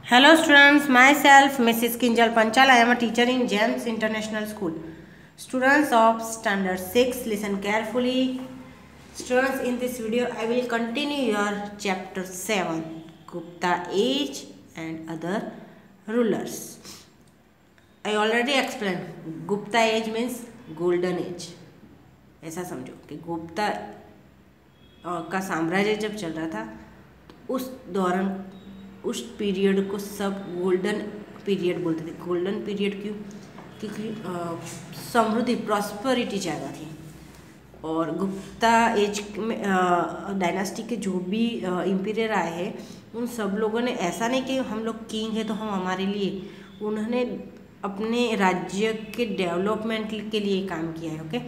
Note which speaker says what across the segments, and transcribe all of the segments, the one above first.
Speaker 1: Hello students, myself Mrs. Kinjal Panchal. I am a teacher in GEMS International School. Students of Standard 6, listen carefully. Students, in this video I will continue your chapter 7, Gupta Age and other rulers. I already explained, Gupta Age means golden age. ऐसा समझो कि गुप्ता का साम्राज्य जब चल रहा था उस दौरान उस पीरियड को सब गोल्डन पीरियड बोलते थे। गोल्डन पीरियड क्यों? क्योंकि समृद्धि प्रॉस्पेरिटी ज़्यादा थी। और गुप्ता एज में डायनास्टी के जो भी इम्पीरियर आए हैं उन सब लोगों ने ऐसा नहीं कि हम लोग किंग है तो हम हमारे लिए, उन्होंने अपने राज्य के डेवलपमेंट के लिए काम किया है। ओके,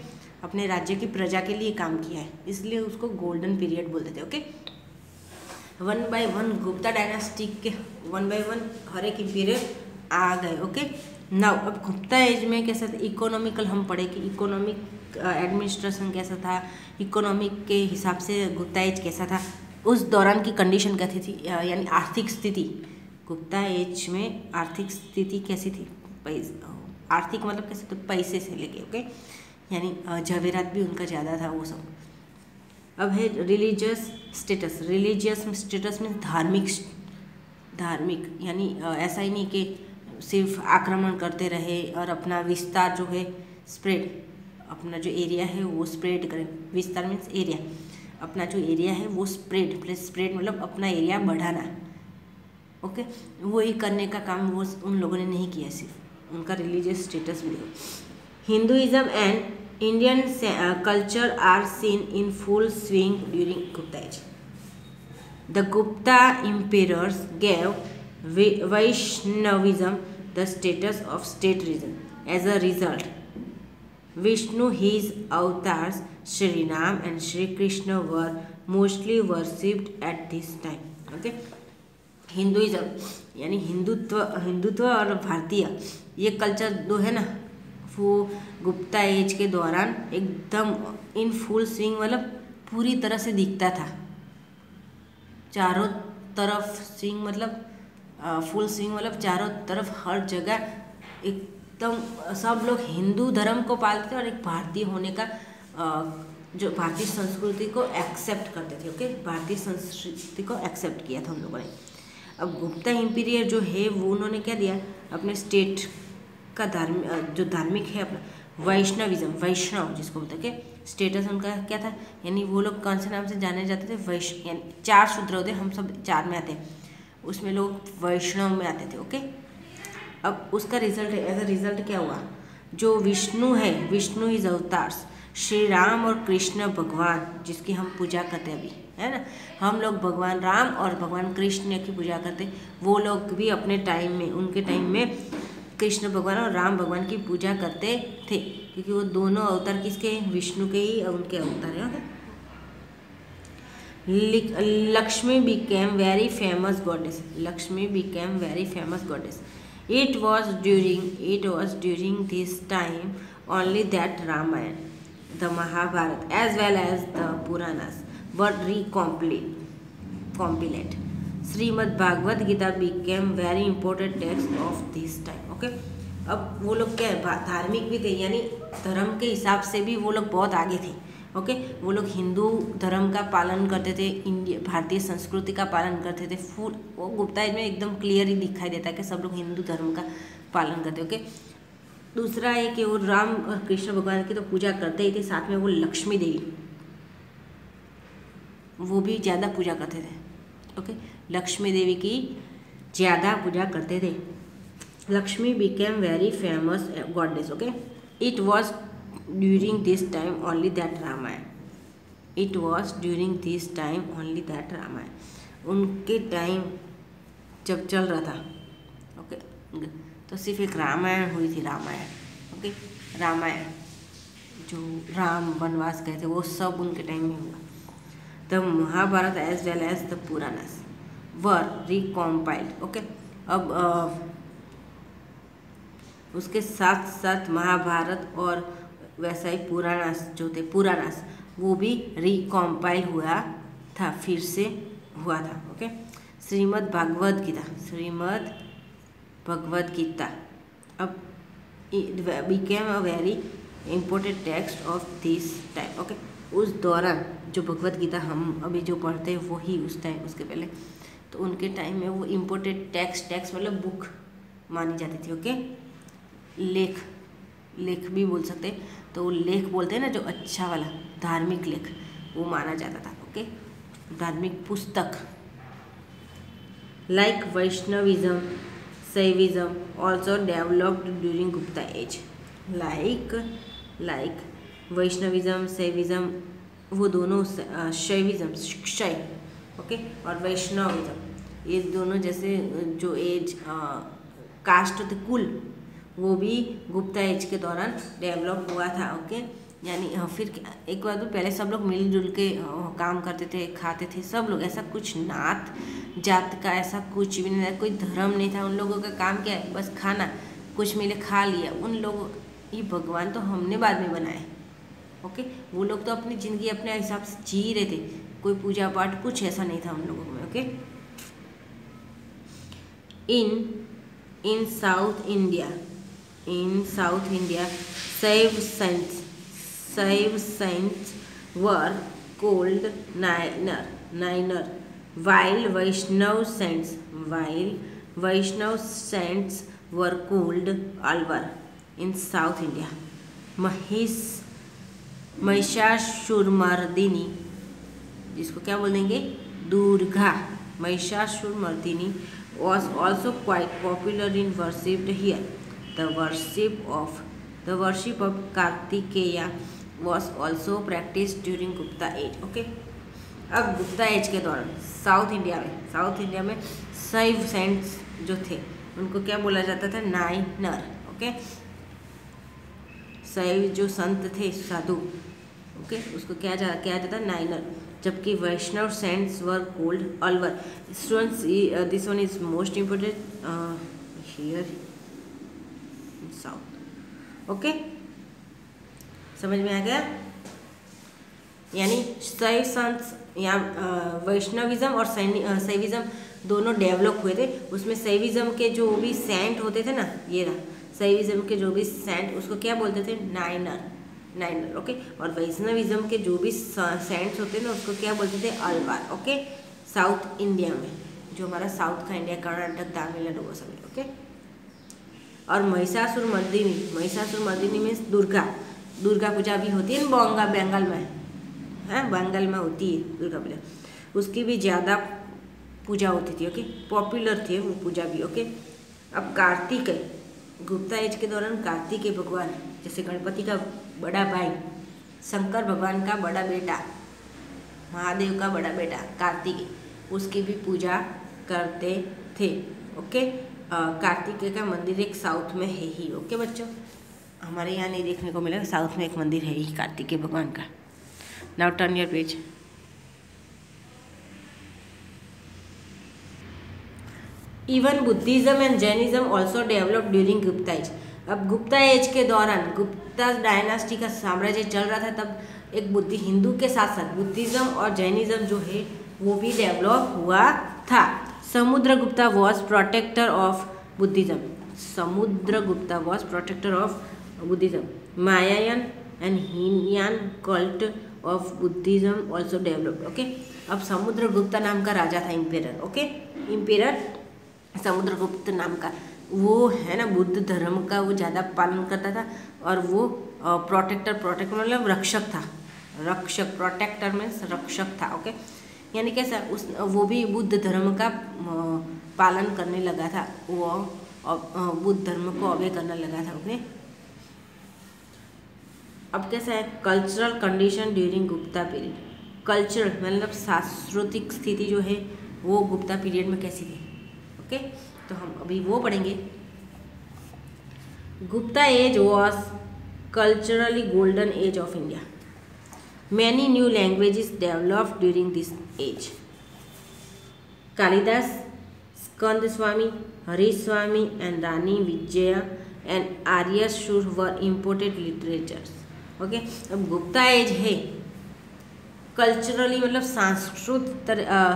Speaker 1: अपने राज्य की प्रजा के लिए काम किया है, इसलिए उसको गोल्डन पीरियड बोलते थे। Okay, one by one Gupta dynasty के वन बाय वन हर एक इम्पीरियर आ गए। ओके, नाउ अब गुप्ता एज में कैसा था? इकोनॉमिकल हम पढ़े कि इकोनॉमिक एडमिनिस्ट्रेशन कैसा था, इकोनॉमिक के हिसाब से गुप्ता एज कैसा था, उस दौरान की कंडीशन कैसी थी, यानी आर्थिक स्थिति। गुप्ता एज में आर्थिक स्थिति कैसी थी? आर्थिक मतलब कैसे? तो पैसे से लेके, ओके, यानी जवेरात भी उनका ज़्यादा था वो सब। अब है रिलीजियस स्टेटस। रिलीजियस स्टेटस में धार्मिक यानी ऐसा ही नहीं कि सिर्फ आक्रमण करते रहे और अपना विस्तार जो है स्प्रेड, अपना जो एरिया है वो स्प्रेड करें। विस्तार मीन्स एरिया, अपना जो एरिया है वो स्प्रेड मतलब अपना एरिया बढ़ाना। ओके, वही करने का काम वो उन लोगों ने नहीं किया, सिर्फ उनका रिलीजियस स्टेटस भी है। Hinduism and Indian culture are seen in full swing during Gupta age. The Gupta emperors gave Vaishnavism the status of state religion. As a result, Vishnu, his avatars, Sri Ram and Sri Krishna were mostly worshipped at this time. Okay? Hinduism यानी हिंदुत्व और भारतीय ये culture दो है ना, वो Gupta as के दौरान एकदम इन फुल स्विंग मतलब पूरी तरह से दिखता था। चारों तरफ स्विंग मतलब फुल स्विंग मतलब चारों तरफ हर जगह एकदम सब लोग हिंदू धर्म को पालते थे और एक भारतीय होने का जो भारतीय संस्कृति को एक्सेप्ट करते थे। ओके, भारतीय संस्कृति को एक्सेप्ट किया था उन लोगों ने। अब गुप्ता इम्पीरियर जो है वो उन्होंने क्या दिया अपने स्टेट का जो धार्मिक है अपना वैष्णविज्म, वैष्णव जिसको बोलते हैं, स्टेटस उनका क्या था, यानी वो लोग कौन से नाम से जाने जाते थे? वैष्णव, यानी 4 शूद्र होते, हम सब 4 में आते हैं, उसमें लोग वैष्णव में आते थे। ओके, अब उसका रिजल्ट है, एज अ रिजल्ट क्या हुआ? जो विष्णु है, विष्णु इज अवतार्स, श्री राम और कृष्ण भगवान जिसकी हम पूजा करते हैं अभी, है ना, हम लोग भगवान राम और भगवान कृष्ण की पूजा करते, वो लोग भी अपने टाइम में, उनके टाइम में कृष्ण भगवान और राम भगवान की पूजा करते थे, क्योंकि वो दोनों अवतार किसके? विष्णु के ही उनके अवतार हैं। Lakshmi became very famous goddess. Lakshmi became very famous goddess. It was during this time only that Ramayana, the Mahabharata as well as the Puranas were compiled. Shrimad Bhagavad Gita became very important text of this time. Okay, अब वो लोग क्या है? धार्मिक भी थे, यानी धर्म के हिसाब से भी वो लोग बहुत आगे थे। ओके, वो लोग हिंदू धर्म का पालन करते थे, भारतीय संस्कृति का पालन करते थे। फुल वो गुप्ता एज में एकदम क्लियर ही दिखाई देता है कि सब लोग हिंदू धर्म का पालन करते। ओके, दूसरा है कि वो राम और कृष्ण भगवान की तो पूजा करते ही थे, साथ में वो लक्ष्मी देवी वो भी ज़्यादा पूजा करते थे। ओके, लक्ष्मी देवी की ज़्यादा पूजा करते थे। Lakshmi became very famous goddess. Okay, it was during this time only that Ramayana. It was during this time only that Ramayana. उनके टाइम जब चल रहा था, ओके, तो सिर्फ एक रामायण हुई थी, रामायण। ओके, रामायण जो राम वनवास गए थे वो सब उनके टाइम में हुआ। The Mahabharata as well as the Puranas were recompiled. Okay, अब उसके साथ साथ महाभारत और वैसा ही पुराणास जो थे, पुराणास वो भी रिकॉम्पाइल हुआ था, फिर से हुआ था। ओके, श्रीमद् भागवत गीता, श्रीमद् भगवद गीता अब became a very important text of this time. Okay, उस दौरान जो भगवद गीता हम अभी जो पढ़ते हैं वही उस टाइम, उसके पहले तो उनके टाइम में वो इम्पोर्टेंट टेक्स्ट मतलब बुक मानी जाती थी। ओके, लेख भी बोल सकते हैं, तो लेख बोलते हैं ना, जो अच्छा वाला धार्मिक लेख वो माना जाता था। ओके, धार्मिक पुस्तक like Vaishnavism, Shaivism also developed during Gupta age. Like Vaishnavism, Shaivism, वो दोनों शैविज्म शैव, ओके, और वैष्णविज्म, ये दोनों जैसे जो एज कास्ट थे, कुल, वो भी गुप्ता एज के दौरान डेवलप हुआ था। ओके, यानी फिर एक बार तो पहले सब लोग मिलजुल के काम करते थे, खाते थे सब लोग, ऐसा कुछ नात जात का ऐसा कुछ भी नहीं था, कोई धर्म नहीं था। उन लोगों का काम क्या है, बस खाना, कुछ मिले खा लिया। उन लोगों, ये भगवान तो हमने बाद में बनाए। ओके, वो लोग तो अपनी ज़िंदगी अपने हिसाब से जी रहे थे, कोई पूजा पाठ कुछ ऐसा नहीं था उन लोगों में। ओके, इन साउथ इंडिया, शैव saints were called Nainer, while Vaishnav saints were called Alvar. In South India, Mahishasuramardini, जिसको क्या बोल देंगे, Durga, Mahishasuramardini was also quite popular in worshipped here. The worship of Kartikeya was also practiced during Gupta age. Okay, अब Gupta as के दौरान south India में शैव cents जो थे उनको क्या बोला जाता था, नाइनर। ओके, शैव जो संत थे, साधु, ओके, उसको क्या जाता नाइनर, जबकि Vaishnava saints were called Alvar. Students, this one is most important here in south. Okay, समझ में आ गया? यानी शैव संत या वैष्णविज्म और शैविज्म दोनों डेवलप हुए थे। उसमें शैविज्म के जो भी सेंट होते थे ना, ये रहा शैविज्म के जो भी सेंट, उसको क्या बोलते थे, नाइनर। ओके, और वैष्णविज्म के जो भी सेंट्स होते ना, उसको क्या बोलते थे, अल्वार। ओके, साउथ इंडिया में, जो हमारा साउथ का इंडिया, कर्नाटक, तमिलनाडु, वो सब। ओके, और महिषासुरमर्दिनी में दुर्गा पूजा भी होती है ना, बंगाल में, हाँ, बंगाल में होती है दुर्गा पूजा, उसकी भी ज़्यादा पूजा होती थी। ओके, पॉपुलर थे वो पूजा भी। ओके, अब कार्तिक, गुप्ता एज के दौरान कार्तिकेय भगवान, जैसे गणपति का बड़ा भाई, शंकर भगवान का बड़ा बेटा, महादेव का बड़ा बेटा कार्तिकेय, उसकी भी पूजा करते थे। ओके, कार्तिकेय का मंदिर एक साउथ में है ही। ओके बच्चों, हमारे यहाँ नहीं देखने को मिलेगा, साउथ में एक मंदिर है ही कार्तिकेय भगवान का। Now turn your page. Even Buddhism and Jainism also develop during Gupta age. अब गुप्ता एज के दौरान, गुप्ता डायनास्टी का साम्राज्य चल रहा था, तब एक हिंदू के साथ साथ बुद्धिज्म और जैनिज्म जो है वो भी डेवलप हुआ था। Samudragupta was protector of Buddhism, Mahayana and Hinayana cult of Buddhism also developed. Okay, अब समुद्रगुप्ता नाम का राजा था, इम्पेरर। ओके, इम्पेरर समुद्रगुप्त नाम का, वो है ना, बुद्ध धर्म का वो ज़्यादा पालन करता था, और वो प्रोटेक्टर मतलब रक्षक था, प्रोटेक्टर मीन्स रक्षक था। ओके, यानी कैसा, वो भी बुद्ध धर्म का पालन करने लगा था, वो बुद्ध धर्म को ऑबे करने लगा था। ओके, अब कैसा है, cultural condition during Gupta period. Cultural मतलब सांस्कृतिक स्थिति जो है वो गुप्ता पीरियड में कैसी थी। ओके, तो हम अभी वो पढ़ेंगे। Gupta age was culturally golden age of India. Many new languages developed during this age. Kalidasa, Skanda Swami, Harish Swami and Rani Vijaya and Arya Shura were imported literatures. Okay, अब गुप्ता एज है कल्चरली मतलब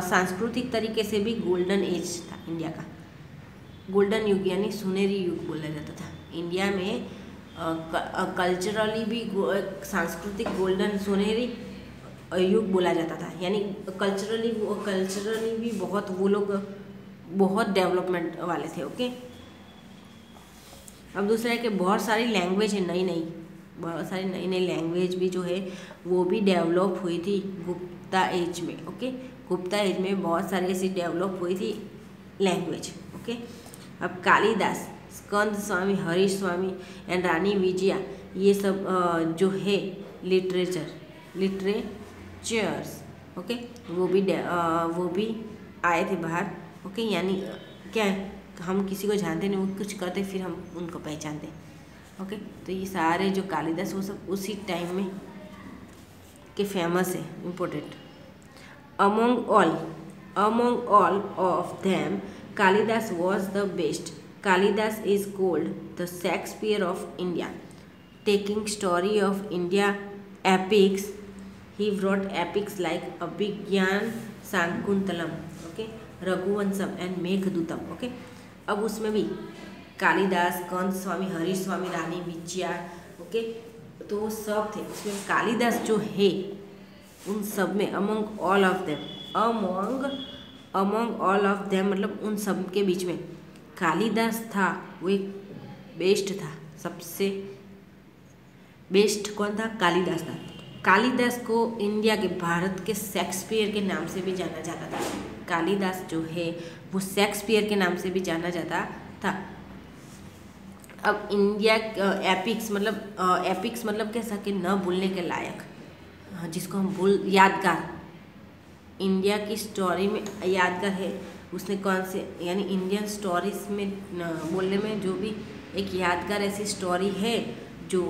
Speaker 1: सांस्कृतिक तरीके से भी गोल्डन एज था इंडिया का। गोल्डन युग यानी सुनहरी युग बोला जाता था इंडिया में। कल्चरली भी सांस्कृतिक गोल्डन सुनहरी युग बोला जाता था, यानी कल्चरली भी बहुत वो लोग बहुत डेवलपमेंट वाले थे। ओके, अब दूसरा है कि बहुत सारी लैंग्वेज है बहुत सारी नई नई लैंग्वेज भी जो है वो भी डेवलप हुई थी गुप्ता एज में। ओके, गुप्ता एज में बहुत सारी ऐसी डेवलप हुई थी लैंग्वेज। ओके, अब कालिदास, स्कंद स्वामी, हरीश स्वामी एंड रानी विजया, ये सब जो है लिटरेचर्स, ओके, वो भी आए थे बाहर। ओके, यानी क्या है, हम किसी को जानते नहीं, वो कुछ करते फिर हम उनको पहचानते। ओके, तो ये सारे जो कालिदास वो सब उसी टाइम में के फेमस है, important. Among all of them Kalidasa was the best. Kalidasa is called the Shakespeare of India, taking story of India epics. He wrote epics like Abhijnana Shakuntalam, okay, Raghuvamsham and Meghadootam. Okay, अब उसमें भी कालिदास, स्कंद स्वामी, हरीश स्वामी, रानी विजया, ओके, तो वो सब थे। उसमें कालिदास जो है उन सब में अमंग ऑल ऑफ देम मतलब उन सब के बीच में कालिदास था, वो एक बेस्ट था, सबसे बेस्ट कौन था? कालिदास था। कालिदास को इंडिया के, भारत के शेक्सपियर के नाम से भी जाना जाता था। कालिदास जो है वो शेक्सपियर के नाम से भी जाना जाता था। अब इंडिया एपिक्स मतलब कैसा कि न भूलने के लायक, जिसको हम यादगार, इंडिया की स्टोरी में यादगार है। उसने कौन से, यानी इंडियन स्टोरीज में बोलने में जो भी एक यादगार ऐसी स्टोरी है जो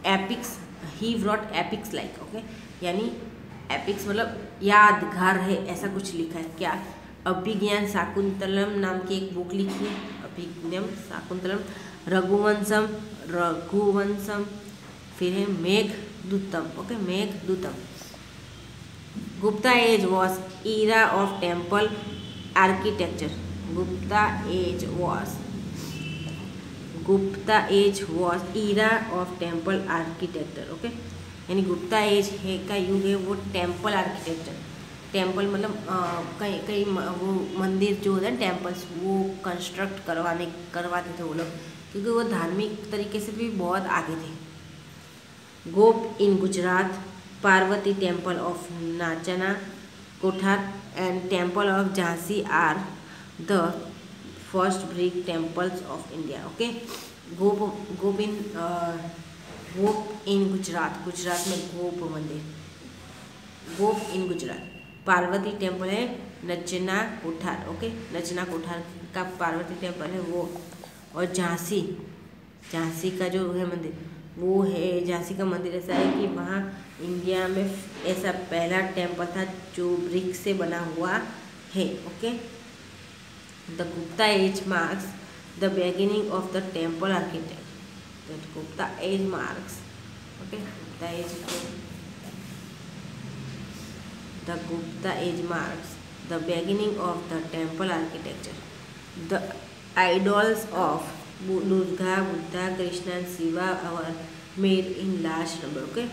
Speaker 1: एपिक्स, ही व्रॉट एपिक्स लाइक, ओके, यानी एपिक्स मतलब यादगार है, ऐसा कुछ लिखा है। क्या? अभिज्ञान शाकुंतलम नाम की एक बुक लिखी है, अभिज्ञान शाकुंतलम, रघुवंशम, फिर है Meghadutam, okay, Meghadutam. Gupta age was era of temple architecture. Gupta age was era of temple architecture, okay, यानी गुप्ता एज है का युग है वो टेम्पल आर्किटेक्चर। टेम्पल मतलब कई वो मंदिर जो होते हैं टेम्पल्स, वो कंस्ट्रक्ट करवाते थे वो लोग, क्योंकि वो धार्मिक तरीके से भी बहुत आगे थे। Gop in Gujarat, Parvati temple of Nachna Kothar and temple of Jhansi are the first brick temples of India. Okay, Gop in Gujarat, Gujarat में गोप मंदिर, गोप इन गुजरात। पार्वती टेम्पल है नचना कोठार, ओके, नचना कोठार का पार्वती टेम्पल है वो। और झांसी का जो है मंदिर वो है, झांसी का मंदिर ऐसा है कि वहाँ इंडिया में ऐसा पहला टेम्पल था जो ब्रिक से बना हुआ है। Okay, the Gupta age marks the beginning of the temple architecture. The Gupta age marks, okay, Gupta age marks the beginning of the temple architecture. The idols of Durga, Buddha, Krishna and Shiva are made in large number. Okay,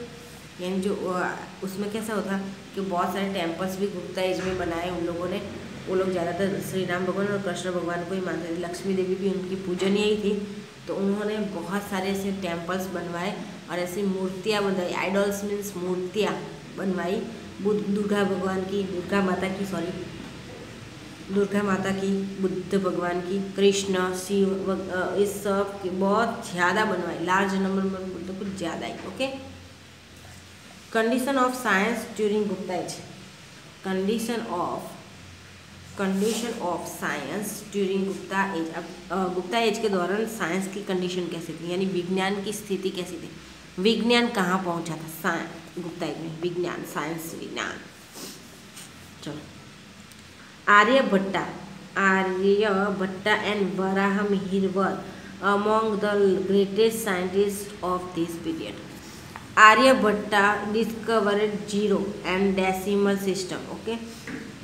Speaker 1: यानी जो उसमें कैसा होता कि बहुत सारे temples भी Gupta as में बनाए उन लोगों ने। वो लोग ज़्यादातर श्री राम भगवान और कृष्ण भगवान को ही मानते थे। लक्ष्मी देवी भी उनकी पूजनीय ही थी, तो उन्होंने बहुत सारे ऐसे टेम्पल्स बनवाए और ऐसी मूर्तियाँ बनवाई। आइडल्स मीन्स मूर्तियाँ बनवाई दुर्गा माता की, बुद्ध भगवान की, कृष्ण, शिव, इस सब की बहुत ज़्यादा बनवाई, लार्ज नंबर में तो कुछ ज़्यादा ही। Okay, condition of science during Gupta age. Condition of science during Gupta age. अब गुप्ता एज के दौरान साइंस की कंडीशन कैसी थी, यानी विज्ञान की स्थिति कैसी थी, विज्ञान कहाँ पहुँचा था गुप्ता एज में, विज्ञान, साइंस, विज्ञान। चलो, Aryabhatta and Varahamihir were among the greatest scientist of this period. Aryabhatta discovered zero and decimal system. Okay,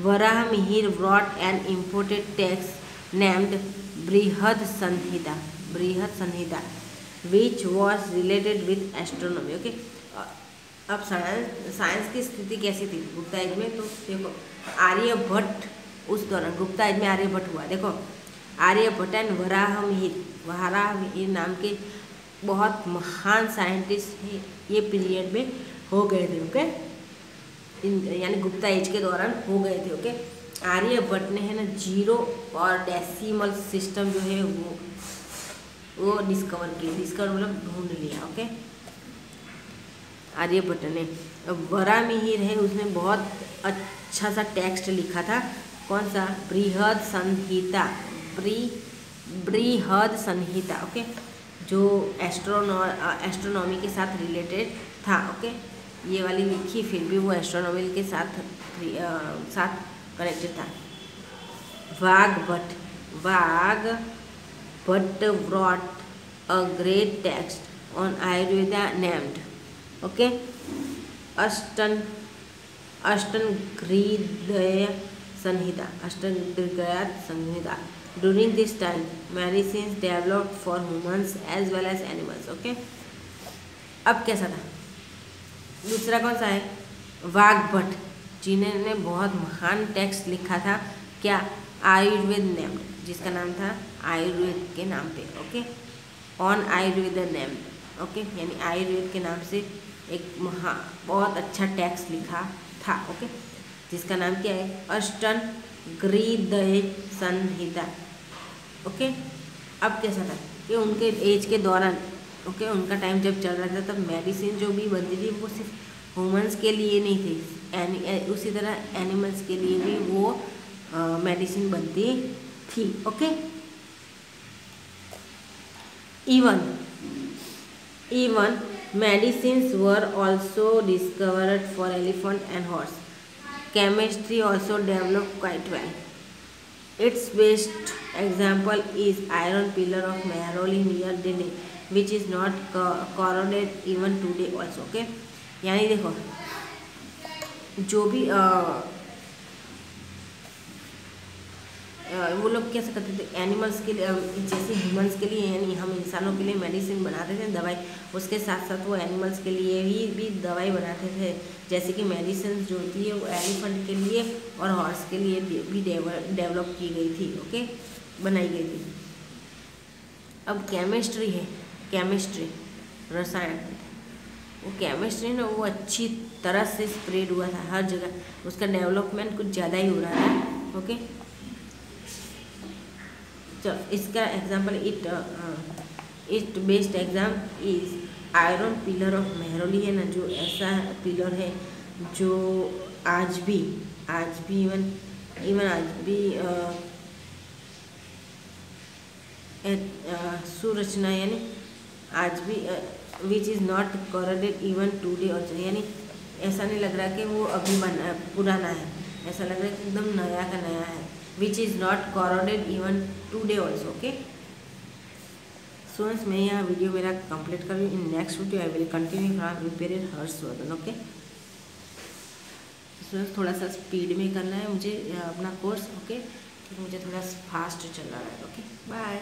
Speaker 1: Varahamihir brought an imported text named Brihad Sanhita, which was related with astronomy. Okay, अब science की स्थिति कैसी थी Gupta as में? तो देखो आर्यभट्ट, उस दौरान गुप्ता एज में आर्यभट्ट हुआ। देखो आर्यभट्ट एंड वराहमिहिर नाम के बहुत महान साइंटिस्ट ये पीरियड में हो गए थे। ओके, यानी गुप्ता एज के दौरान हो गए थे। ओके, आर्यभट्ट ने है ना जीरो और डेसिमल सिस्टम जो है वो डिस्कवर किया। डिस्कवर मतलब ढूंढ लिया। ओके, आर्यभट्ट ने। वराहमिहिर है उसने बहुत अच्छा सा टेक्स्ट लिखा था। कौन सा? बृहद संहिता। ओके, जो एस्ट्रोनॉमी के साथ रिलेटेड था। ओके, ये वाली लिखी फिर भी वो एस्ट्रोनॉमी के साथ कनेक्टेड था। Vagbhata brought a great text on Ayurveda named Ashtangahridaya Samhita. During this time, medicines developed for humans as well as animals. Okay, अब कैसा था? दूसरा कौन सा है? वाग्भट, जिन्होंने बहुत महान टेक्स्ट लिखा था। क्या? आयुर्वेद नेम्ड, जिसका नाम था आयुर्वेद के नाम पे। Okay, on Ayurveda named. Okay, यानी आयुर्वेद के नाम से एक बहुत अच्छा टेक्स्ट लिखा था। ओके, जिसका नाम क्या है? अष्टांगहृदय संहिता। ओके, अब कैसा था कि उनके एज के दौरान, ओके, उनका टाइम जब चल रहा था तब मेडिसिन जो भी बनती थी वो सिर्फ ह्यूमंस के लिए नहीं थी, उसी तरह एनिमल्स के लिए भी वो मेडिसिन बनती थी। Okay, even medicines were also discovered for elephant and horse. Chemistry also developed quite well. Its best example is iron pillar of Mehrauli near Delhi, which is not corroded even today also. Okay, यानी देखो जो भी वो लोग कैसे करते थे animals के लिए, जैसे ह्यूमंस के लिए यानी हम इंसानों के लिए मेडिसिन बनाते थे, दवाई, उसके साथ साथ वो एनिमल्स के लिए भी दवाई बनाते थे। जैसे कि मेडिसिन जो होती है वो एलिफेंट के लिए और हॉर्स के लिए भी डेवलप की गई थी। ओके, बनाई गई थी। अब केमिस्ट्री है, केमिस्ट्री रसायन, वो केमिस्ट्री ना वो अच्छी तरह से स्प्रेड हुआ था हर जगह, उसका डेवलपमेंट कुछ ज़्यादा ही हो रहा था। ओके, इसका example it best exam is iron pillar of Mehrauli है ना, जो ऐसा पिलर है जो आज भी इवन आज भी सुरचना यानी आज भी which is not corroded even today also, यानी ऐसा नहीं लग रहा कि वो अभी पुराना है, ऐसा लग रहा है कि एकदम नया का नया है। Which is not corroded even today also. Okay students, मैं यहाँ वीडियो मेरा कंप्लीट कर रही हूँ। In next video I will continue from repair Harshvardhan. Okay students, थोड़ा सा स्पीड में करना है मुझे अपना कोर्स। ओके, मुझे थोड़ा फास्ट चल रहा है। Okay, bye.